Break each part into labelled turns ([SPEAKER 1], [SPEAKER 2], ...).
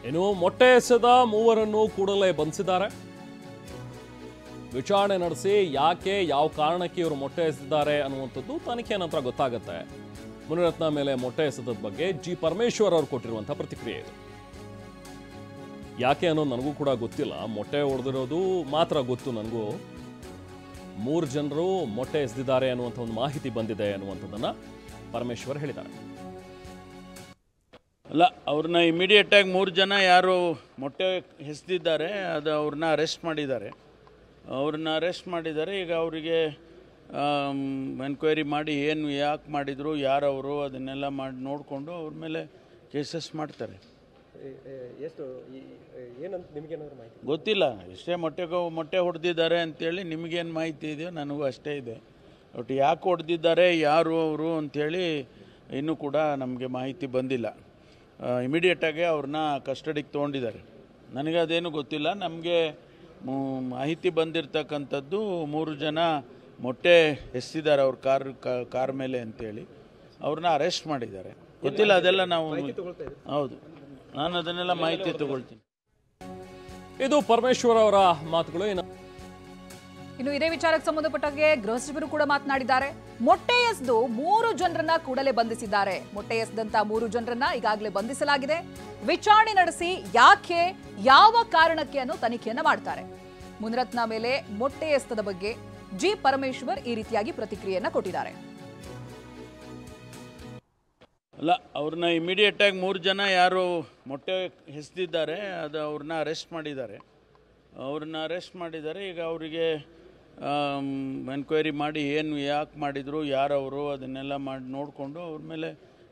[SPEAKER 1] ಇನ್ನು ಮೊಟ್ಟೆ ಎಸೆದ ಮೂವರನ್ನು ಕೂಡಲೇ ಬಂಧಿಸಿದ್ದಾರೆ. ವಿಚಾರಣೆ ನಡೆಸಿ ಯಾಕೆ ಯಾವ ಕಾರಣಕ್ಕೆ ಇವರು ಮೊಟ್ಟೆ ಎಸೆದಿದ್ದಾರೆ ಅನ್ನುವಂಥದ್ದು ತನಿಖೆ ನಂತರ ಗೊತ್ತಾಗುತ್ತೆ. ಮುನಿರತ್ನ ಮೇಲೆ ಮೊಟ್ಟೆ ಎಸೆದ ಬಗ್ಗೆ ಜಿ ಪರಮೇಶ್ವರ್ ಅವರು ಕೊಟ್ಟಿರುವಂತಹ ಪ್ರತಿಕ್ರಿಯೆ ಇದು. ಯಾಕೆ ಅನ್ನೋದು ನನಗೂ ಕೂಡ ಗೊತ್ತಿಲ್ಲ. ಮೊಟ್ಟೆ ಹೊಡೆದಿರೋದು ಮಾತ್ರ ಗೊತ್ತು ನನಗೂ. 3 ಜನರು ಮೊಟ್ಟೆ ಎಸೆದಿದ್ದಾರೆ ಅನ್ನುವಂಥ ಒಂದು ಮಾಹಿತಿ ಬಂದಿದೆ ಅನ್ನುವಂಥದ್ದನ್ನ ಪರಮೇಶ್ವರ್ ಹೇಳಿದ್ದಾರೆ.
[SPEAKER 2] ಅಲ್ಲ, ಅವ್ರನ್ನ ಇಮಿಡಿಯೇಟ್ ಆಗಿ 3 ಜನ ಯಾರು ಮೊಟ್ಟೆ ಎಸೆದಿದ್ದಾರೆ ಅದು ಅವ್ರನ್ನ ಅರೆಸ್ಟ್ ಮಾಡಿದ್ದಾರೆ. ಈಗ ಅವರಿಗೆ ಎನ್ಕ್ವೈರಿ ಮಾಡಿ ಏನು ಯಾಕೆ ಮಾಡಿದರು, ಯಾರವರು, ಅದನ್ನೆಲ್ಲ ಮಾಡಿ ನೋಡಿಕೊಂಡು ಅವ್ರ ಮೇಲೆ ಕೇಸಸ್ ಮಾಡ್ತಾರೆ.
[SPEAKER 3] ಎಷ್ಟು ಏನಂತ ನಿಮಗೇನಾದ್ರು ಮಾಹಿತಿ
[SPEAKER 2] ಗೊತ್ತಿಲ್ಲ. ಎಷ್ಟೇ ಮೊಟ್ಟೆ ಹೊಡೆದಿದ್ದಾರೆ ಅಂತೇಳಿ ನಿಮಗೇನು ಮಾಹಿತಿ ಇದೆಯೋ ನನಗೂ ಅಷ್ಟೇ ಇದೆ. ಒಟ್ಟು ಯಾಕೆ ಹೊಡೆದಿದ್ದಾರೆ, ಯಾರು ಅವರು ಅಂಥೇಳಿ ಇನ್ನೂ ಕೂಡ ನಮಗೆ ಮಾಹಿತಿ ಬಂದಿಲ್ಲ. ಇಮಿಡಿಯೇಟಾಗಿ ಅವ್ರನ್ನ ಕಸ್ಟಡಿಗೆ ತೊಗೊಂಡಿದ್ದಾರೆ. ನನಗೆ ಅದೇನು ಗೊತ್ತಿಲ್ಲ. ನಮಗೆ ಮಾಹಿತಿ ಬಂದಿರತಕ್ಕಂಥದ್ದು 3 ಜನ ಮೊಟ್ಟೆ ಎಸೆದಿದ್ದಾರೆ ಅವ್ರ ಕಾರ್ ಮೇಲೆ ಅಂತೇಳಿ ಅವ್ರನ್ನ ಅರೆಸ್ಟ್ ಮಾಡಿದ್ದಾರೆ. ಗೊತ್ತಿಲ್ಲ, ಅದೆಲ್ಲ ನಾವು ಹೌದು, ನಾನು ಅದನ್ನೆಲ್ಲ ಮಾಹಿತಿ ತಗೊಳ್ತೀನಿ.
[SPEAKER 1] ಇದು ಪರಮೇಶ್ವರ್ ಅವರ ಮಾತುಗಳು.
[SPEAKER 4] ಇನ್ನು ಇದೇ ವಿಚಾರಕ್ಕೆ ಸಂಬಂಧಪಟ್ಟಾಗೆ ಗೃಹ ಸಚಿವರು ಕೂಡ ಮಾತನಾಡಿದ್ದಾರೆ. ಮೊಟ್ಟೆ ಎಸೆದು 3 ಜನರನ್ನ ಕೂಡಲೇ ಬಂಧಿಸಿದ್ದಾರೆ. ಮೊಟ್ಟೆ ಎಸೆದಂತ 3 ಜನರನ್ನ ಈಗಾಗಲೇ ಬಂಧಿಸಲಾಗಿದೆ. ವಿಚಾರಣೆ ನಡೆಸಿ ಯಾಕೆ ಯಾವ ಕಾರಣಕ್ಕೆ ಅನ್ನೋ ತನಿಖೆಯನ್ನ ಮಾಡ್ತಾರೆ. ಮುನಿರತ್ನ ಮೇಲೆ ಮೊಟ್ಟೆ ಎಸೆತದ ಬಗ್ಗೆ ಜಿ ಪರಮೇಶ್ವರ್ ಈ ರೀತಿಯಾಗಿ ಪ್ರತಿಕ್ರಿಯೆಯನ್ನ ಕೊಟ್ಟಿದ್ದಾರೆ.
[SPEAKER 2] ಅಲ್ಲ, ಅವ್ರನ್ನ ಇಮಿಡಿಯೇಟ್ ಆಗಿ 3 ಜನ ಯಾರು ಮೊಟ್ಟೆ ಎಸೆದಿದ್ದಾರೆ ಅದು ಅವ್ರನ್ನ ಅರೆಸ್ಟ್ ಮಾಡಿದ್ದಾರೆ. ಈಗ ಅವರಿಗೆ ಎನ್ಕ್ವೈರಿ ಮಾಡಿ ಏನು ಯಾಕೆ ಮಾಡಿದರು, ಯಾರವರು, ಅದನ್ನೆಲ್ಲ ಮಾಡಿ ನೋಡಿಕೊಂಡು ಅವ್ರ ಮೇಲೆ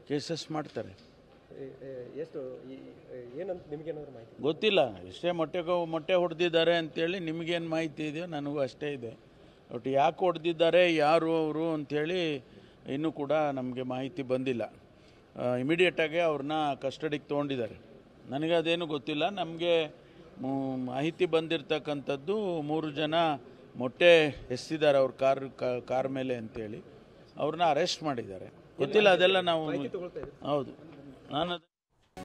[SPEAKER 2] ಕೇಸಸ್ ಮಾಡ್ತಾರೆ.
[SPEAKER 3] ಎಷ್ಟು ಏನಂತ ನಿಮಗೇನಾದ್ರು ಮಾಹಿತಿ
[SPEAKER 2] ಗೊತ್ತಿಲ್ಲ. ಎಷ್ಟೇ ಮೊಟ್ಟೆ ಹೊಡೆದಿದ್ದಾರೆ ಅಂತೇಳಿ ನಿಮಗೇನು ಮಾಹಿತಿ ಇದೆಯೋ ನನಗೂ ಅಷ್ಟೇ ಇದೆ. ಒಟ್ಟು ಯಾಕೆ ಹೊಡೆದಿದ್ದಾರೆ, ಯಾರು ಅವರು ಅಂಥೇಳಿ ಇನ್ನೂ ಕೂಡ ನಮಗೆ ಮಾಹಿತಿ ಬಂದಿಲ್ಲ. ಇಮಿಡಿಯೇಟಾಗಿ ಅವ್ರನ್ನ ಕಸ್ಟಡಿಗೆ ತೊಗೊಂಡಿದ್ದಾರೆ. ನನಗೆ ಅದೇನು ಗೊತ್ತಿಲ್ಲ. ನಮಗೆ ಮಾಹಿತಿ ಬಂದಿರತಕ್ಕಂಥದ್ದು 3 ಜನ ಮೊಟ್ಟೆ ಎಸೆದಿದ್ದಾರೆ ಅವ್ರ ಕಾರ್ ಮೇಲೆ ಅಂತೇಳಿ ಅವ್ರನ್ನ ಅರೆಸ್ಟ್ ಮಾಡಿದ್ದಾರೆ. ಗೊತ್ತಿಲ್ಲ, ಅದೆಲ್ಲ ನಾವು ಹೌದು, ನಾನು